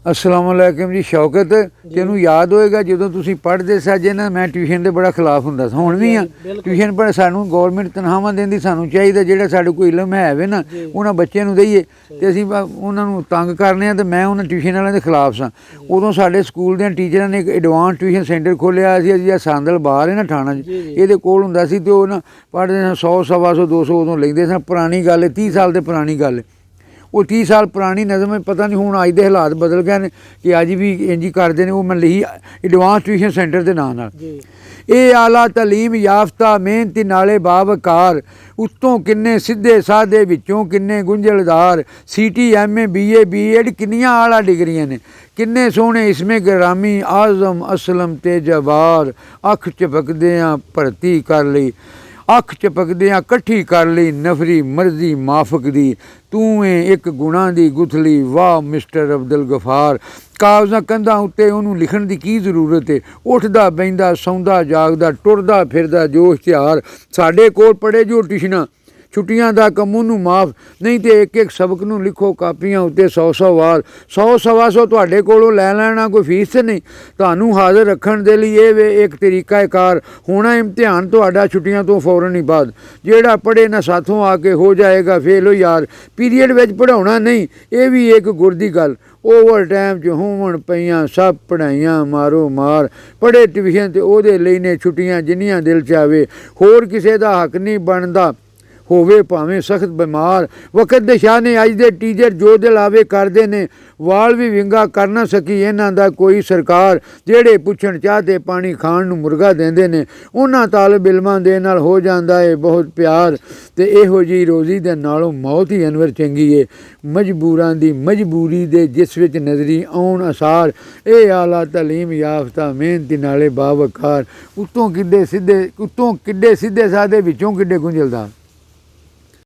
अस्सलाम वालेकुम जी। शौकत तेनू याद होएगा जो तुसीं पढ़दे साजे ना, मैं ट्यूशन दे बड़ा खिलाफ हुंदा सा, हुण भी हाँ। ट्यूशन पढ़ सानू गौरमेंट तनखावां देंदी, सानू चाहिदा जेहड़ा साडे कोल इलम है वे ना उन्हां बच्चें नू दईए ते असीं उन्हां नू तंग करने आ। ते मैं उन्हां ट्यूशन वालियां दे खिलाफ सां। उदों साडे स्कूल दे टीचरां ने एक एडवांस ट्यूशन सेंटर खोलिया सी, जिहड़ा सांदल बाहर है ना थाणा च, इहदे कोल हुंदा सी। ते ओह ना पढ़दे सन 100 सवा 100 200 उदों लैंदे सन। पुरानी गल है, 30 साल ते पुरानी गल है। वो 30 साल पुरानी नज़म है, पता नहीं हुण अज दे हालात बदल गए ने कि अज भी इंज ही करदे ने। वो मैं लिखी एडवांस ट्यूशन सेंटर के नाम नाल। ਇਹ ਆਲਾ ਤਾਲੀਮ याफ्ता मेहनती नाले बावकार, उत्तों किन्ने सीधे साधे विचों किन्ने गुंझलदार, CT MA BA BEd किन्नियां आला डिग्रियां ने, किन्ने सोहने इसमें ग्रामी आज़म असलम ते जवार, अख झपकदियां भर्ती कर लई, अख झपकदियां कट्ठी कर लई नफरी मर्जी माफक दी, तू एक गुणा दी गुथली वाह मिस्टर अब्दुल गफार। कागज़ां कंधां उत्ते उहनूं लिखण दी की जरूरत है, उठदा बहिंदा सौंदा जागदा टुरदा फिरदा जो इश्तिहार, साडे कोल पढ़े जो ट्यूशनां छुट्टियां दा कम उहनूं माफ़, नहीं तो एक एक सबक नूं लिखो कापियां उत्ते 100 वार, 100 सवा 100 तुहाडे कोलों लै लेना, कोई फीस ते नहीं। तुहानूं हाज़र रखण दे लई इह वे एक तरीका कार होना इम्तिहान तुहाडा छुट्टियां तो फौरन ही बाद, जेड़ा पढ़े ना साथों आके हो जाएगा फेल हो यार, पीरीयड विच पढ़ाउणा नहीं, ये भी एक गुर दी गल। ओवर टाइम च होवण पईयां सब पढ़ाइयां मारो मार, पढ़े ट्यूशन ते ओहदे लई ने छुट्टियां जिन्नियां दिल चावे, होर किसे दा हक नहीं बनदा होवे भावें सख्त बीमार। वक्त दे शाह ने अज दे टीचर जो दिल आवे करदे ने, वाल भी विंगा कर ना सकी इन्हां दा कोई सरकार, जेड़े पुछण चाहते पानी खाण नूं मुर्गा देंदे ने, उन्हां तालिब इलमां दे नाल हो जांदा है बहुत प्यार। ते इहो जी रोज़ी दे नालों मौत ही अनवर चंगी है, मजबूरां दी मजबूरी दे जिस विच नज़री आउण असार, ਇਹ आला तालीम याफ्ता मेहनती नाले बावकार, उत्तों किड्डे सीधे साधे विचों किड्डे गुंझलदार।